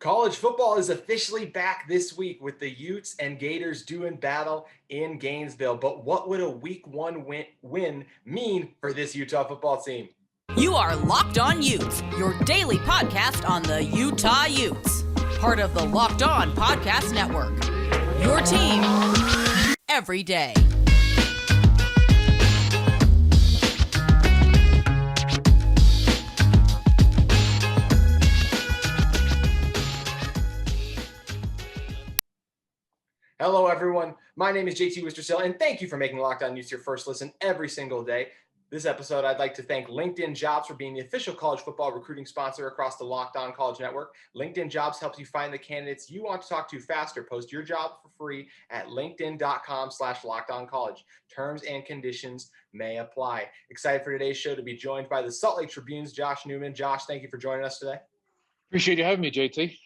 College football is officially back this week with the Utes and Gators doing battle in Gainesville. But what would a week one win mean for this Utah football team? You are Locked On Utes, your daily podcast on the Utah Utes. Part of the Locked On Podcast Network. Your team every day. Hello, everyone. My name is JT Wistrcill, and thank you for making Locked On Utes your first listen every single day. This episode, I'd like to thank LinkedIn Jobs for being the official college football recruiting sponsor across the Locked On College Network. LinkedIn Jobs helps you find the candidates you want to talk to faster. Post your job for free at linkedin.com/lockedoncollege. Terms and conditions may apply. Excited for today's show to be joined by the Salt Lake Tribunes, Josh Newman. Josh, thank you for joining us today. Appreciate you having me, JT.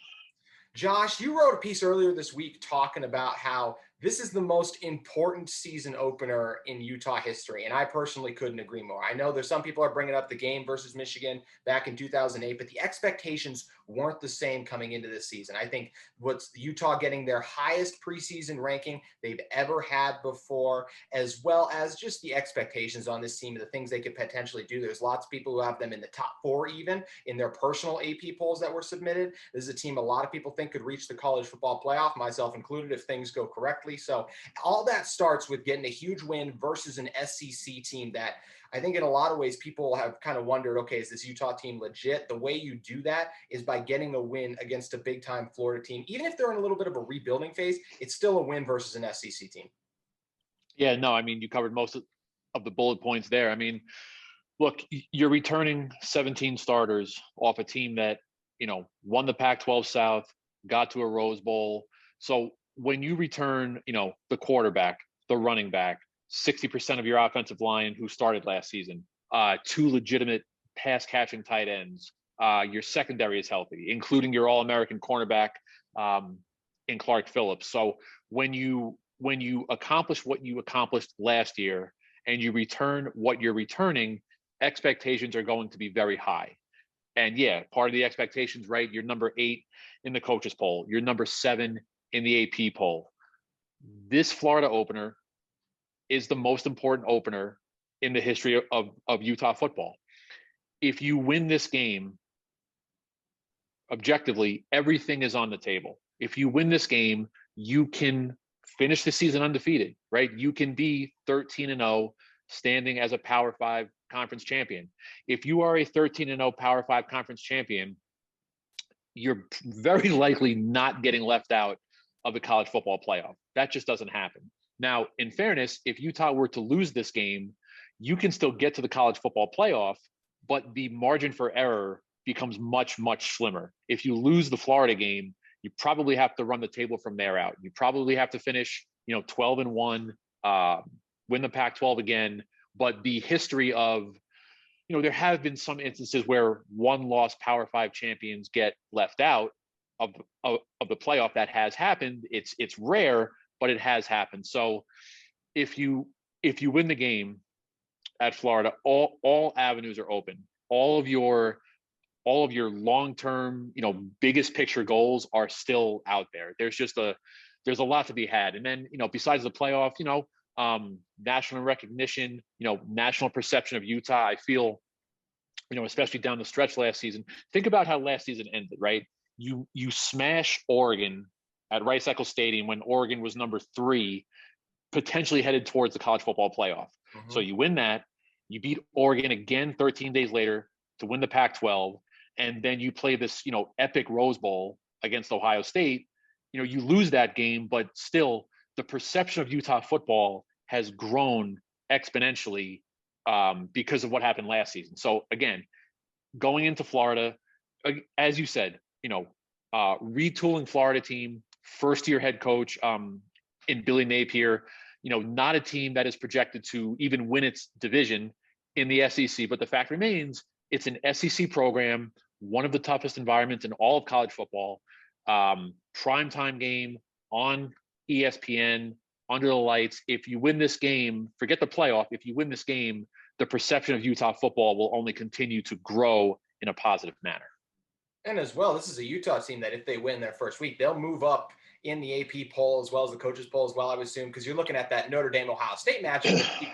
Josh, you wrote a piece earlier this week talking about how this is the most important season opener in Utah history, and I personally couldn't agree more. I know there's some people are bringing up the game versus Michigan back in 2008, but the expectations weren't the same coming into this season. I think what's Utah getting their highest preseason ranking they've ever had before, as well as just the expectations on this team and the things they could potentially do. There's lots of people who have them in the top 4 even in their personal AP polls that were submitted. This is a team a lot of people think could reach the college football playoff, myself included, if things go correctly. So all that starts with getting a huge win versus an SEC team that I think in a lot of ways people have kind of wondered, okay, is this Utah team legit? The way you do that is by getting a win against a big-time Florida team. Even if they're in a little bit of a rebuilding phase, it's still a win versus an SEC team. Yeah, no, I mean, you covered most of the bullet points there. I mean, look, you're returning 17 starters off a team that, won the Pac-12 South, got to a Rose Bowl. So when you return, the quarterback, the running back, 60% of your offensive line who started last season, 2 legitimate pass catching tight ends, your secondary is healthy, including your All-American cornerback in Clark Phillips. So when you accomplish what you accomplished last year and you return what you're returning, expectations are going to be very high. And yeah, part of the expectations, right? You're number 8 in the coaches poll. You're number 7 in the AP poll. This Florida opener is the most important opener in the history of Utah football. If you win this game, objectively, everything is on the table. If you win this game, you can finish the season undefeated, right? You can be 13-0, standing as a Power 5 conference champion. If you are a 13-0 Power 5 conference champion, you're very likely not getting left out of the college football playoff. That just doesn't happen. Now, in fairness, if Utah were to lose this game, you can still get to the college football playoff, but the margin for error becomes much, much slimmer. If you lose the Florida game, you probably have to run the table from there out. You probably have to finish, 12-1, win the Pac-12 again. But the history of, there have been some instances where one-loss Power 5 champions get left out of the playoff. That has happened. It's rare, but it has happened. So if you win the game at Florida, all avenues are open. All of your long-term, biggest picture goals are still out there. There's a lot to be had. And then, besides the playoff, national recognition, national perception of Utah, I feel, especially down the stretch last season. Think about how last season ended, right? You smash Oregon at Rice-Eccles Stadium when Oregon was number 3, potentially headed towards the college football playoff. Mm-hmm. So you win that, you beat Oregon again 13 days later to win the Pac-12, and then you play this, epic Rose Bowl against Ohio State. You lose that game, but still the perception of Utah football has grown exponentially because of what happened last season. So again, going into Florida, as you said, retooling Florida team, first-year head coach in Billy Napier, not a team that is projected to even win its division in the SEC. But the fact remains, it's an SEC program, one of the toughest environments in all of college football, primetime game on ESPN, under the lights. If you win this game, forget the playoff. If you win this game, the perception of Utah football will only continue to grow in a positive manner. And as well, this is a Utah team that if they win their first week, they'll move up in the AP poll as well as the coaches poll as well, I would assume, because you're looking at that Notre Dame Ohio State matchup. Week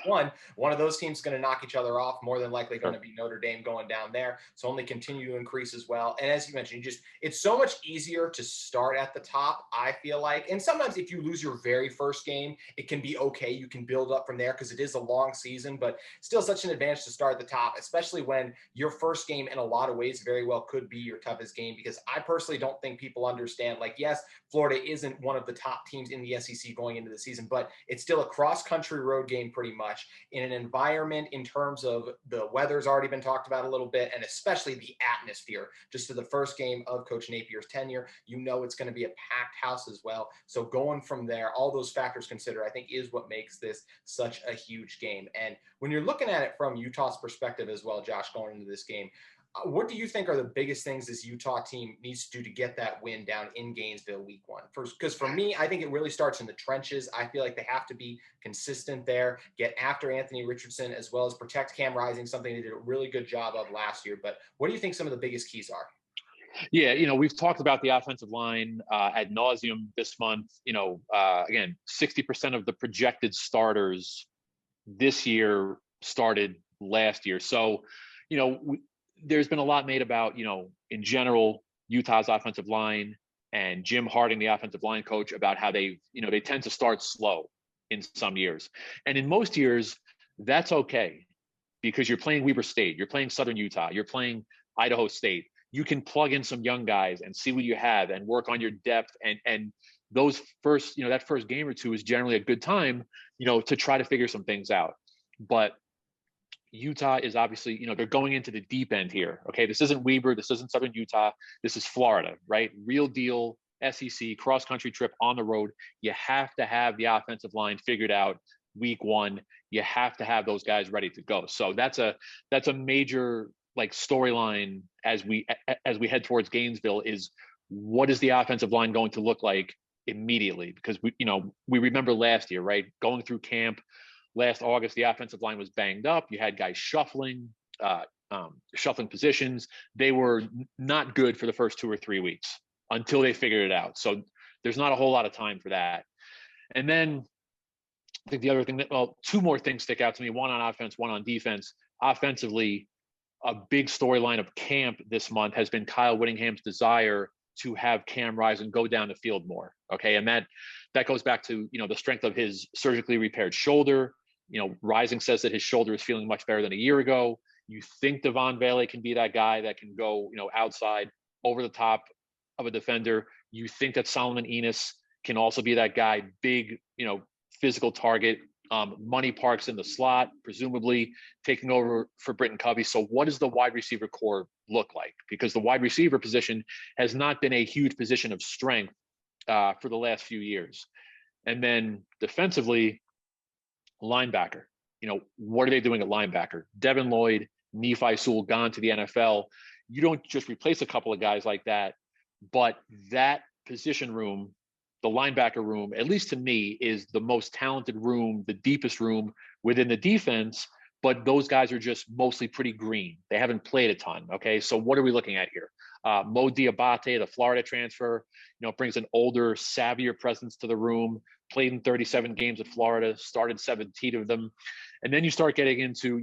one of those teams is going to knock each other off. More than likely going to be Notre Dame going down there. So only continue to increase as well. And as you mentioned, it's so much easier to start at the top, I feel like. And sometimes if you lose your very first game, it can be okay. You can build up from there because it is a long season, but still such an advantage to start at the top, especially when your first game in a lot of ways very well could be your toughest game, because I personally don't think people understand, like, yes, Florida isn't one of the top teams in the SEC going into the season, but it's still a cross-country road game pretty much in an environment in terms of the weather's already been talked about a little bit, and especially the atmosphere. Just for the first game of Coach Napier's tenure, it's going to be a packed house as well. So going from there, all those factors considered, I think is what makes this such a huge game. And when you're looking at it from Utah's perspective as well, Josh, going into this game, what do you think are the biggest things this Utah team needs to do to get that win down in Gainesville week one? Because for me, I think it really starts in the trenches. I feel like they have to be consistent there, get after Anthony Richardson, as well as protect Cam Rising, something they did a really good job of last year. But what do you think some of the biggest keys are? Yeah, we've talked about the offensive line ad nauseum this month. Again, 60% of the projected starters this year started last year. So, there's been a lot made about, in general, Utah's offensive line and Jim Harding, the offensive line coach, about how they tend to start slow in some years. And in most years, that's okay because you're playing Weber State, you're playing Southern Utah, you're playing Idaho State. You can plug in some young guys and see what you have and work on your depth. And those first, that first game or two is generally a good time, to try to figure some things out. But Utah is obviously, they're going into the deep end here. Okay. This isn't Weber. This isn't Southern Utah. This is Florida, right? Real deal SEC cross-country trip on the road. You have to have the offensive line figured out week one. You have to have those guys ready to go. So that's a major storyline as we head towards Gainesville is what is the offensive line going to look like immediately? Because we remember last year, right? Going through camp, last August, the offensive line was banged up. You had guys shuffling positions. They were not good for the first 2 or 3 weeks until they figured it out. So there's not a whole lot of time for that. And then I think the other thing two more things stick out to me, one on offense, one on defense. Offensively, a big storyline of camp this month has been Kyle Whittingham's desire to have Cam Rising go down the field more. Okay. And that goes back to, the strength of his surgically repaired shoulder. Rising says that his shoulder is feeling much better than a year ago. You think Devon Valley can be that guy that can go, outside over the top of a defender. You think that Solomon Enos can also be that guy, big, physical target. Money Parks in the slot, presumably taking over for Britton Covey. So what does the wide receiver core look like? Because the wide receiver position has not been a huge position of strength for the last few years. And then defensively, linebacker. What are they doing at linebacker? Devin Lloyd, Nephi Sewell gone to the NFL. You don't just replace a couple of guys like that, but that position room, the linebacker room, at least to me, is the most talented room, the deepest room within the defense, but those guys are just mostly pretty green. They haven't played a ton, okay? So what are we looking at here? Mo Diabate, the Florida transfer, brings an older, savvier presence to the room, played in 37 games at Florida, started 17 of them. And then you start getting into,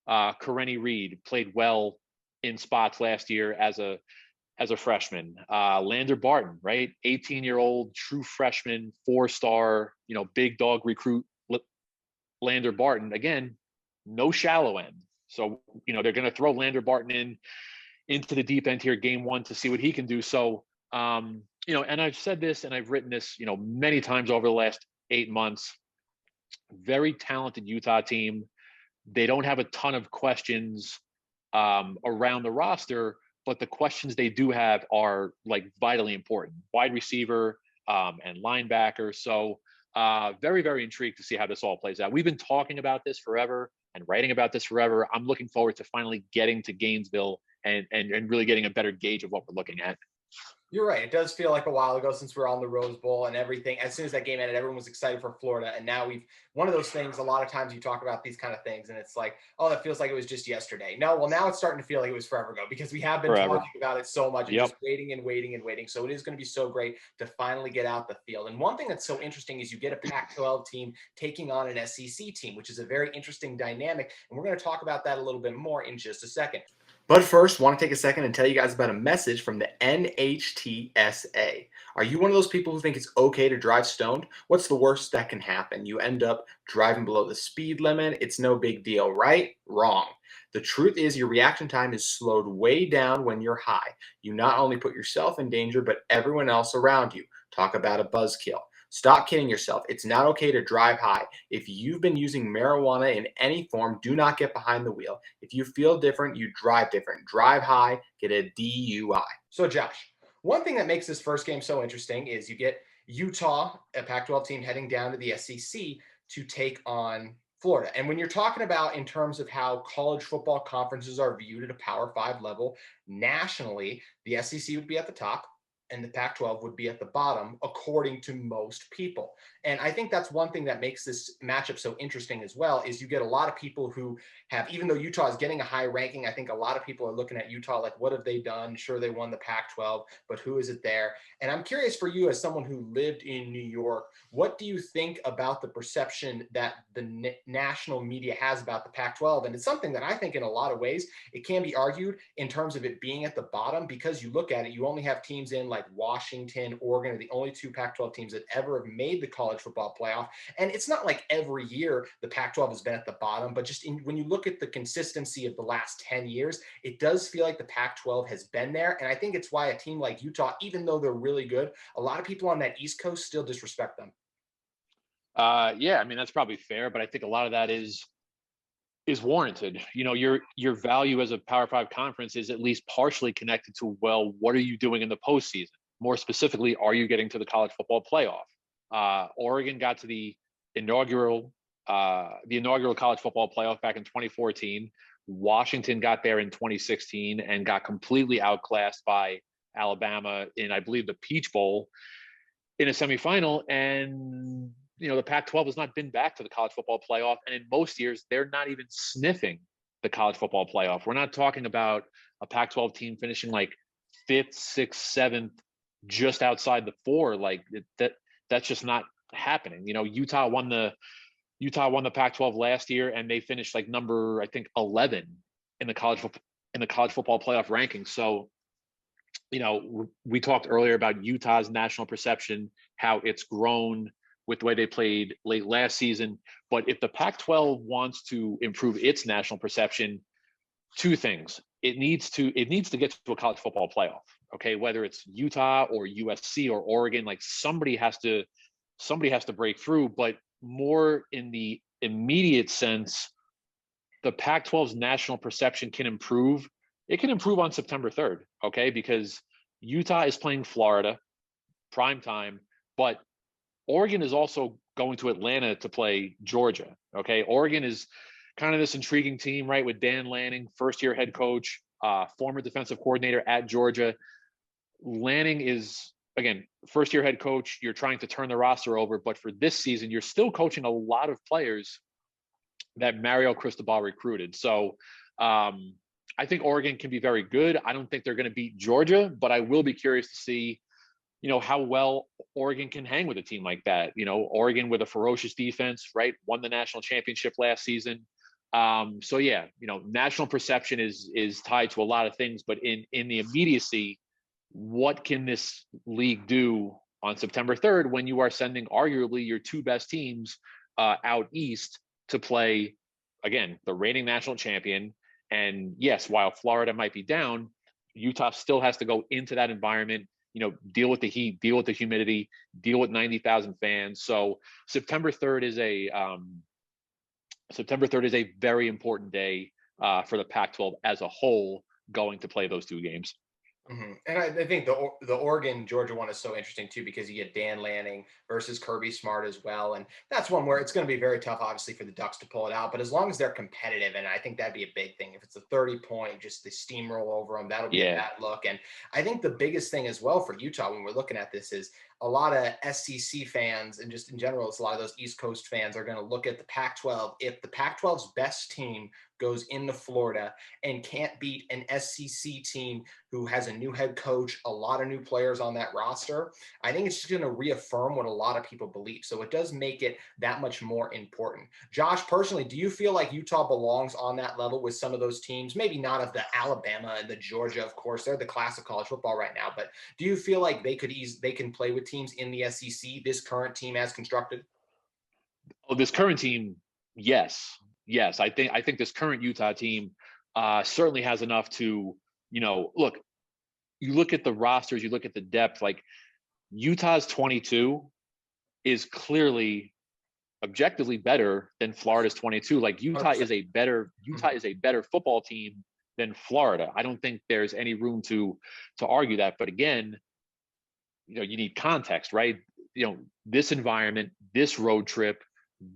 Kareni Reed, played well in spots last year as a freshman. Lander Barton, right? 18-year-old true freshman, 4-star, big dog recruit. Lander Barton, again, no shallow end. So, they're going to throw Lander Barton into the deep end here, game one, to see what he can do. So, and I've said this and I've written this, many times over the last 8 months. Very talented Utah team. They don't have a ton of questions around the roster, but the questions they do have are vitally important. Wide receiver and linebacker. So very, very intrigued to see how this all plays out. We've been talking about this forever and writing about this forever. I'm looking forward to finally getting to Gainesville and really getting a better gauge of what we're looking at. You're right. It does feel like a while ago since we were on the Rose Bowl and everything. As soon as that game ended, everyone was excited for Florida. And now one of those things, a lot of times you talk about these kind of things and it's like, oh, that feels like it was just yesterday. No, well, now it's starting to feel like it was forever ago because we have been Forever. talking about it so much and Yep. just waiting and waiting and waiting. So it is going to be so great to finally get out the field. And one thing that's so interesting is you get a Pac-12 team taking on an SEC team, which is a very interesting dynamic. And we're going to talk about that a little bit more in just a second. But first, want to take a second and tell you guys about a message from the NHTSA. Are you one of those people who think it's okay to drive stoned? What's the worst that can happen? You end up driving below the speed limit. It's no big deal, right? Wrong. The truth is your reaction time is slowed way down when you're high. You not only put yourself in danger, but everyone else around you. Talk about a buzzkill. Stop kidding yourself. It's not okay to drive high. If you've been using marijuana in any form, do not get behind the wheel. If you feel different, you drive different. Drive high, get a DUI. So Josh, one thing that makes this first game so interesting is you get Utah, a Pac-12 team, heading down to the SEC to take on Florida. And when you're talking about in terms of how college football conferences are viewed at a Power 5 level, nationally, the SEC would be at the top and the Pac-12 would be at the bottom, according to most people. And I think that's one thing that makes this matchup so interesting as well, is you get a lot of people who have, even though Utah is getting a high ranking, I think a lot of people are looking at Utah like, what have they done? Sure, they won the Pac-12, but who is it there? And I'm curious for you, as someone who lived in New York, what do you think about the perception that the national media has about the Pac-12? And it's something that I think in a lot of ways, it can be argued in terms of it being at the bottom, because you look at it, you only have teams in like Washington, Oregon are the only two Pac-12 teams that ever have made the college football playoff. And it's not like every year the Pac-12 has been at the bottom, but just when you look at the consistency of the last 10 years, it does feel like the Pac-12 has been there. And I think it's why a team like Utah, even though they're really good, a lot of people on that East Coast still disrespect them. Yeah, I mean, that's probably fair, but I think a lot of that is warranted. You know, your value as a Power 5 conference is at least partially connected to, well, what are you doing in the postseason? More specifically, are you getting to the college football playoff? Oregon got to the inaugural college football playoff back in 2014. Washington got there in 2016 and got completely outclassed by Alabama in, I believe, the Peach Bowl in a semifinal. And you know, the Pac-12 has not been back to the college football playoff. And in most years, they're not even sniffing the college football playoff. We're not talking about a Pac-12 team finishing like 5th, 6th, 7th, just outside the 4. Like that's just not happening. You know, Utah won the Pac-12 last year, and they finished like number, I think, 11 in the college football playoff rankings. So, you know, we talked earlier about Utah's national perception, how it's grown with the way they played late last season. But if the Pac-12 wants to improve its national perception, two things. It needs to get to a college football playoff. Okay, whether it's Utah or USC or Oregon, like somebody has to break through. But more in the immediate sense, the Pac-12's national perception can improve. It can improve on September 3rd, okay? Because Utah is playing Florida, prime time, but Oregon is also going to Atlanta to play Georgia, okay? Oregon is kind of this intriguing team, right, with Dan Lanning, first-year head coach, former defensive coordinator at Georgia. Lanning is, again, first-year head coach. You're trying to turn the roster over, but for this season, you're still coaching a lot of players that Mario Cristobal recruited. So I think Oregon can be very good. I don't think they're going to beat Georgia, but I will be curious to see, you know, how well Oregon can hang with a team like that. You know, Oregon with a ferocious defense, right? Won the national championship last season. So yeah, you know, national perception is tied to a lot of things, but in the immediacy, what can this league do on September 3rd when you are sending arguably your two best teams out east to play, again, the reigning national champion? And yes, while Florida might be down, Utah still has to go into that environment, you know, deal with the heat, deal with the humidity, deal with 90,000 fans. So September 3rd is a very important day for the Pac-12 as a whole, going to play those two games. And I think the Oregon Georgia one is so interesting too, because you get Dan Lanning versus Kirby Smart as well, and that's one where it's going to be very tough, obviously, for the Ducks to pull it out. But as long as they're competitive, and I think that'd be a big thing. If it's a 30-point, just the steamroll over them, that'll be a Yeah. bad look. And I think the biggest thing as well for Utah when we're looking at this is a lot of SEC fans, and just in general, it's a lot of those East Coast fans are going to look at the Pac-12. If the Pac-12's best team goes into Florida and can't beat an SEC team who has a new head coach, a lot of new players on that roster, I think it's just going to reaffirm what a lot of people believe. So it does make it that much more important. Josh, personally, do you feel like Utah belongs on that level with some of those teams? Maybe not of the Alabama and the Georgia, of course, they're the class of college football right now, but do you feel like they can play with teams in the SEC, this current team as constructed? Oh, this current team, yes. Yes. I think this current Utah team certainly has enough to, look, you look at the rosters, you look at the depth, like Utah's 22 is clearly objectively better than Florida's 22. Like Utah 100%. is a better football team than Florida. I don't think there's any room to argue that. But again, you need context, right? This environment, this road trip,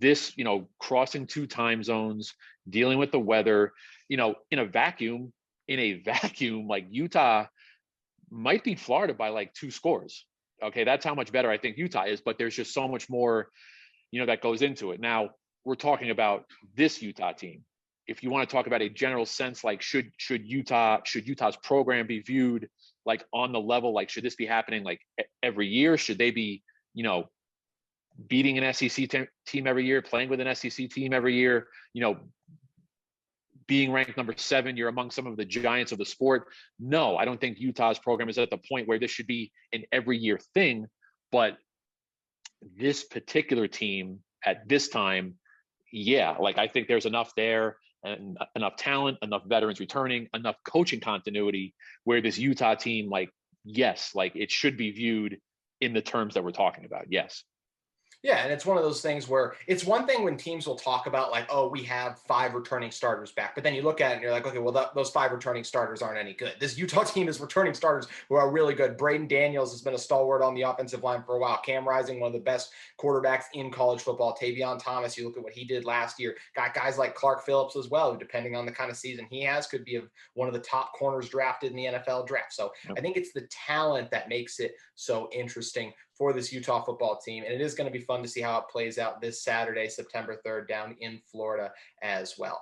this, crossing two time zones, dealing with the weather, in a vacuum, like Utah might beat Florida by like 2 scores. Okay. That's how much better I think Utah is, but there's just so much more, that goes into it. Now we're talking about this Utah team. If you want to talk about a general sense, like should Utah's program be viewed like on the level, like should this be happening like every year? Should they be, beating an SEC team every year, playing with an SEC team every year, being ranked number 7, you're among some of the giants of the sport? No, I don't think Utah's program is at the point where this should be an every year thing. But this particular team at this time, yeah, like I think there's enough there and enough talent, enough veterans returning, enough coaching continuity where this Utah team, like, yes, like it should be viewed in the terms that we're talking about. Yes. Yeah, and it's one of those things where it's one thing when teams will talk about like, oh, we have 5 returning starters back, but then you look at it and you're like, okay, well, those 5 returning starters aren't any good. This Utah team is returning starters who are really good. Braden Daniels has been a stalwart on the offensive line for a while. Cam Rising, one of the best quarterbacks in college football. Tavion Thomas, you look at what he did last year. Got guys like Clark Phillips as well, who, depending on the kind of season he has, could be one of the top corners drafted in the NFL draft. So I think it's the talent that makes it so interesting for this Utah football team. And it is going to be fun to see how it plays out this Saturday, September 3rd, down in Florida as well.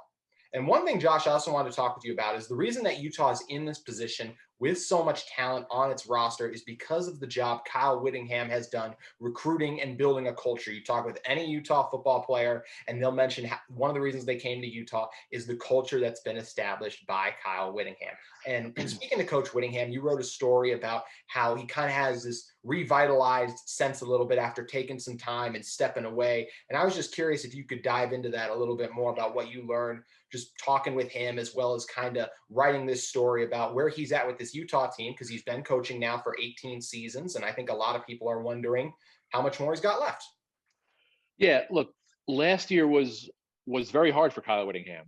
And one thing, Josh, I also wanted to talk with you about is the reason that Utah is in this position with so much talent on its roster is because of the job Kyle Whittingham has done recruiting and building a culture. You talk with any Utah football player, and they'll mention one of the reasons they came to Utah is the culture that's been established by Kyle Whittingham. And speaking to Coach Whittingham, you wrote a story about how he kind of has this revitalized sense a little bit after taking some time and stepping away. And I was just curious if you could dive into that a little bit more about what you learned just talking with him, as well as kind of writing this story about where he's at with this Utah team, because he's been coaching now for 18 seasons. And I think a lot of people are wondering how much more he's got left. Yeah, look, last year was very hard for Kyle Whittingham.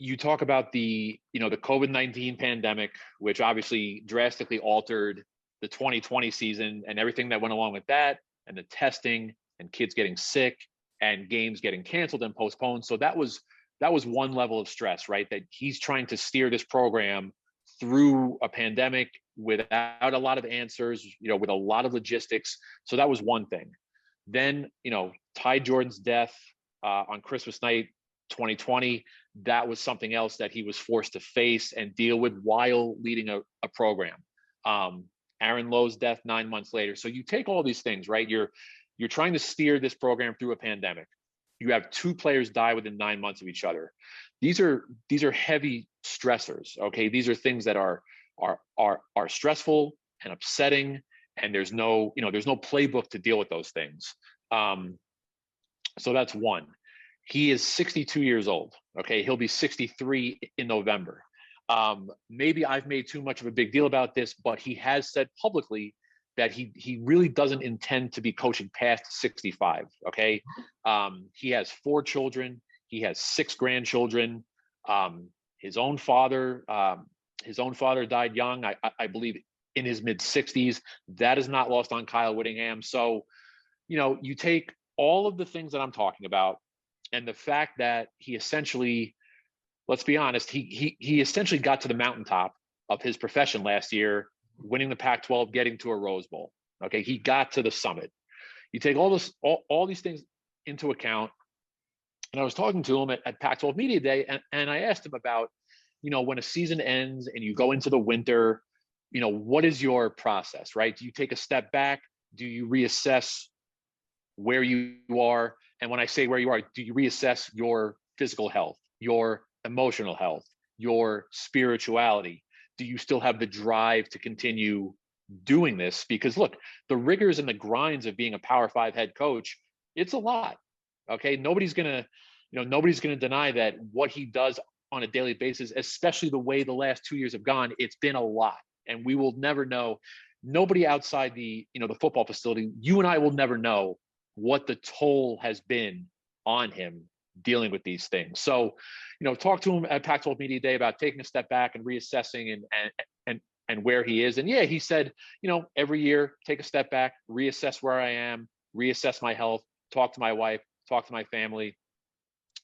You talk about the COVID-19 pandemic, which obviously drastically altered the 2020 season and everything that went along with that, and the testing and kids getting sick and games getting canceled and postponed. So that was one level of stress, right? That he's trying to steer this program through a pandemic without a lot of answers, with a lot of logistics. So that was one thing. Then, Ty Jordan's death on Christmas night, 2020, that was something else that he was forced to face and deal with while leading a program. Aaron Lowe's death 9 months later. So you take all these things, right? You're trying to steer this program through a pandemic. You have 2 players die within 9 months of each other. These are heavy stressors. Okay, these are things that are stressful and upsetting, and there's no playbook to deal with those things. So that's one. He is 62 years old. Okay, he'll be 63 in November. Maybe I've made too much of a big deal about this, but he has said publicly that he really doesn't intend to be coaching past 65. Okay. He has 4 children. He has 6 grandchildren. His own father His own father died young, I believe in his mid 60s. That is not lost on Kyle Whittingham. So, you take all of the things that I'm talking about and the fact that he essentially, let's be honest, he essentially got to the mountaintop of his profession last year, winning the Pac-12, getting to a Rose Bowl. Okay, he got to the summit. You take all these things into account, and I was talking to him at Pac-12 Media Day, and I asked him about, when a season ends and you go into the winter, what is your process, right? Do you take a step back? Do you reassess where you are? And when I say where you are, do you reassess your physical health, your emotional health, your spirituality? Do you still have the drive to continue doing this? Because look, the rigors and the grinds of being a Power 5 head coach, it's a lot. Okay. Nobody's gonna deny that what he does on a daily basis, especially the way the last 2 years have gone, it's been a lot. And we will never know. Nobody outside the football facility, you and I will never know what the toll has been on him dealing with these things. So, talk to him at Pac-12 Media Day about taking a step back and reassessing and where he is. And yeah, he said, every year, take a step back, reassess where I am, reassess my health, talk to my wife, talk to my family.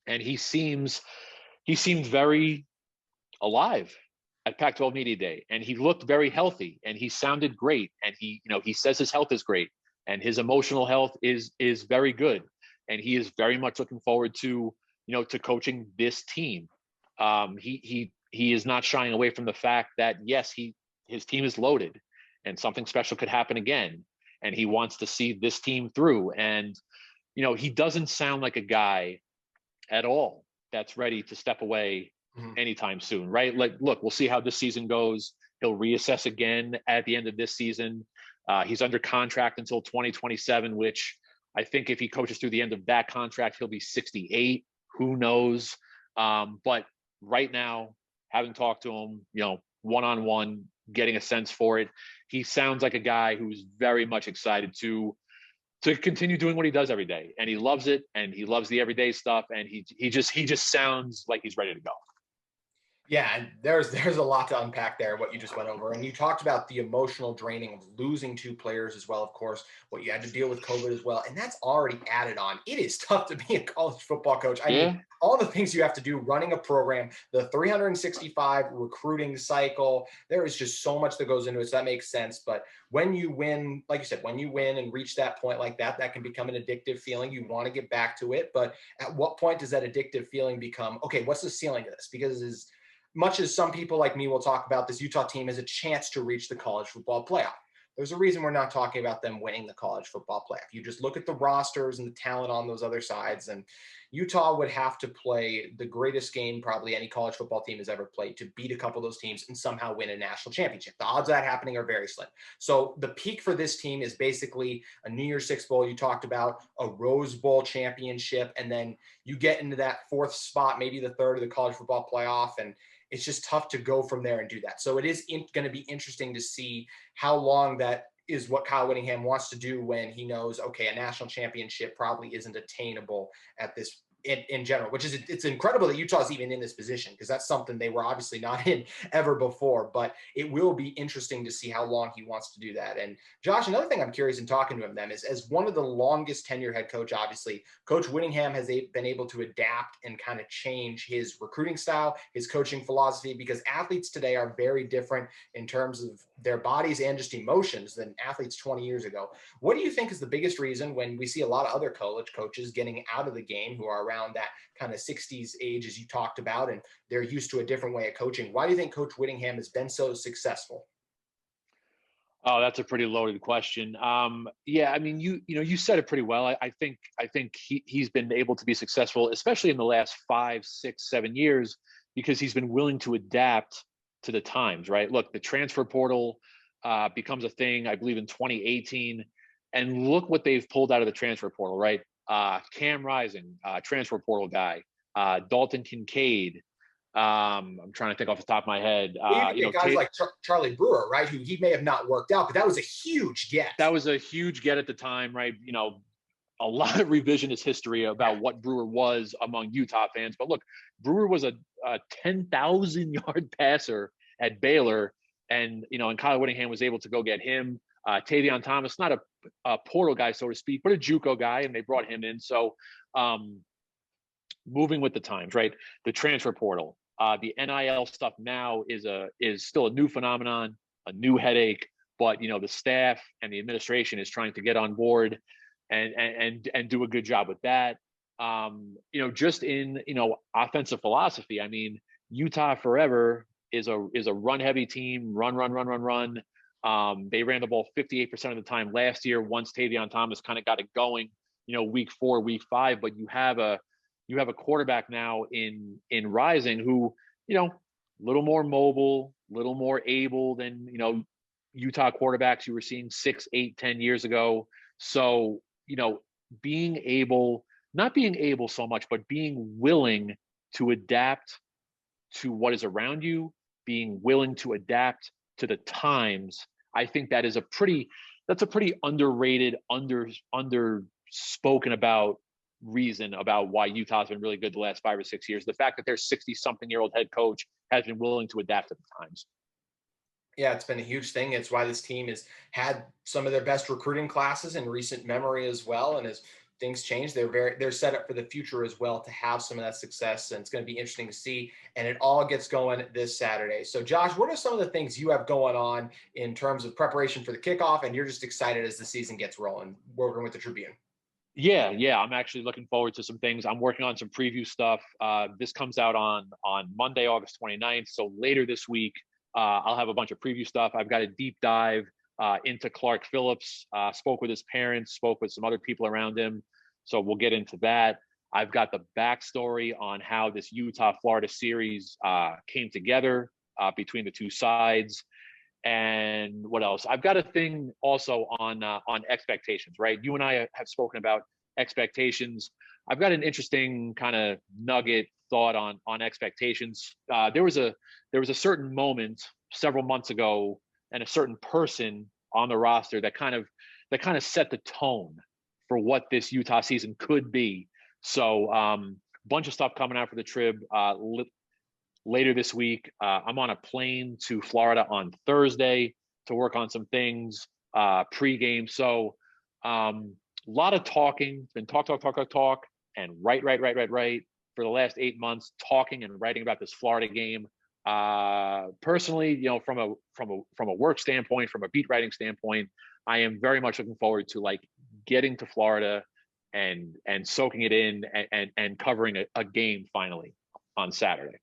And he seemed very alive at Pac-12 Media Day, and he looked very healthy, and he sounded great, and he says his health is great, and his emotional health is very good, and he is very much looking forward to coaching this team. He is not shying away from the fact that yes, his team is loaded, and something special could happen again, and he wants to see this team through. And he doesn't sound like a guy at all that's ready to step away anytime soon, right? Like, look, we'll see how this season goes. He'll reassess again at the end of this season. He's under contract until 2027, which I think if he coaches through the end of that contract, he'll be 68. Who knows? But right now, having talked to him, one-on-one, getting a sense for it, he sounds like a guy who's very much excited to continue doing what he does every day. And he loves it, and he loves the everyday stuff, and he just sounds like he's ready to go. Yeah, and there's a lot to unpack there, what you just went over. And you talked about the emotional draining of losing two players as well, of course, what you had to deal with COVID as well. And that's already added on. It is tough to be a college football coach. I mean, all the things you have to do running a program, the 365 recruiting cycle, there is just so much that goes into it. So that makes sense. But when you win, like you said, when you win and reach that point like that, that can become an addictive feeling. You want to get back to it. But at what point does that addictive feeling become, okay, what's the ceiling of this? Because as much as some people like me will talk about, this Utah team has a chance to reach the college football playoff. There's a reason we're not talking about them winning the college football playoff. You just look at the rosters and the talent on those other sides, and Utah would have to play the greatest game probably any college football team has ever played to beat a couple of those teams and somehow win a national championship. The odds of that happening are very slim. So the peak for this team is basically a New Year's Six Bowl you talked about, a Rose Bowl championship, and then you get into that fourth spot, maybe the third of the college football playoff, and it's just tough to go from there and do that. So it is going to be interesting to see how long that is what Kyle Whittingham wants to do when he knows, okay, a national championship probably isn't attainable at this in general, which is, it's incredible that Utah's even in this position, because that's something they were obviously not in ever before. But it will be interesting to see how long he wants to do that. And Josh, another thing I'm curious in talking to him then is, as one of the longest tenure head coach, obviously, Coach Whittingham has been able to adapt and kind of change his recruiting style, his coaching philosophy, because athletes today are very different in terms of their bodies and just emotions than athletes 20 years ago. What do you think is the biggest reason when we see a lot of other college coaches getting out of the game who are around that kind of 60s age, as you talked about, and they're used to a different way of coaching? Why do you think Coach Whittingham has been so successful? Oh, that's a pretty loaded question. Yeah, I mean, you said it pretty well. I think he's been able to be successful, especially in the last 5, 6, 7 years, because he's been willing to adapt to the times, right? Look, the transfer portal becomes a thing, I believe, in 2018, and look what they've pulled out of the transfer portal, right? Cam Rising, transfer portal guy, Dalton Kincaid. I'm trying to think off the top of my head. Guys like Charlie Brewer, right? Who he may have not worked out, but that was a huge get. That was a huge get at the time, right? A lot of revisionist history about what Brewer was among Utah fans. But look, Brewer was a 10,000 yard passer at Baylor. And, and Kyle Whittingham was able to go get him. Tavion Thomas, not a portal guy, so to speak, but a JUCO guy, and they brought him in. So moving with the times, right? The transfer portal, the NIL stuff now is still a new phenomenon, a new headache, but the staff and the administration is trying to get on board and do a good job with that. Just in offensive philosophy, I mean, Utah forever is a run heavy team, run. They ran the ball 58% of the time last year once Tavion Thomas kind of got it going, week 4, week 5, but you have a quarterback now in Rising who, a little more mobile, little more able than, Utah quarterbacks you were seeing 6, 8, 10 years ago. So, not being able so much, but being willing to adapt to what is around you, being willing to adapt to the times. I think that's a pretty underrated, underspoken about reason about why Utah's been really good the last 5 or 6 years. The fact that their 60-something-year-old head coach has been willing to adapt to the times. Yeah, it's been a huge thing. It's why this team has had some of their best recruiting classes in recent memory as well. And as things change, they're set up for the future as well to have some of that success. And it's going to be interesting to see. And it all gets going this Saturday. So Josh, what are some of the things you have going on in terms of preparation for the kickoff? And you're just excited as the season gets rolling, working with the Tribune. Yeah. I'm actually looking forward to some things. I'm working on some preview stuff. This comes out on Monday, August 29th. So later this week, I'll have a bunch of preview stuff. I've got a deep dive into Clark Phillips, spoke with his parents, spoke with some other people around him. So we'll get into that. I've got the backstory on how this Utah-Florida series came together between the two sides. And what else? I've got a thing also on expectations, right? You and I have spoken about expectations. I've got an interesting kind of nugget thought on expectations. There was a certain moment several months ago and a certain person on the roster that kind of set the tone for what this Utah season could be. So bunch of stuff coming out for the Trib later this week. I'm on a plane to Florida on Thursday to work on some things pregame. So a lot of talking, been talk, and write for the last 8 months, talking and writing about this Florida game. Personally, from a work standpoint, from a beat writing standpoint, I am very much looking forward to getting to Florida and soaking it in and covering a game finally on Saturday.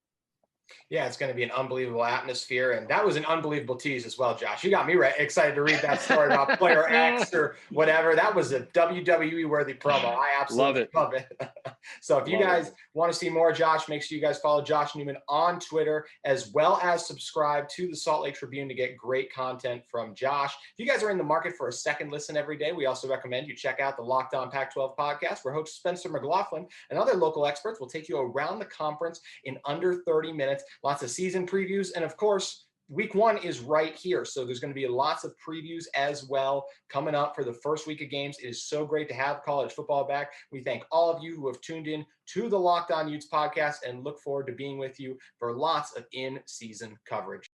Yeah, it's going to be an unbelievable atmosphere. And that was an unbelievable tease as well, Josh. You got me excited to read that story about player X or whatever. That was a WWE-worthy promo. I absolutely love it. So if you guys want to see more Josh, make sure you guys follow Josh Newman on Twitter, as well as subscribe to the Salt Lake Tribune to get great content from Josh. If you guys are in the market for a second listen every day, we also recommend you check out the Locked On Pac-12 podcast, where host Spencer McLaughlin and other local experts will take you around the conference in under 30 minutes. Lots of season previews. And of course, week 1 is right here. So there's going to be lots of previews as well coming up for the first week of games. It is so great to have college football back. We thank all of you who have tuned in to the Locked On Utes podcast and look forward to being with you for lots of in-season coverage.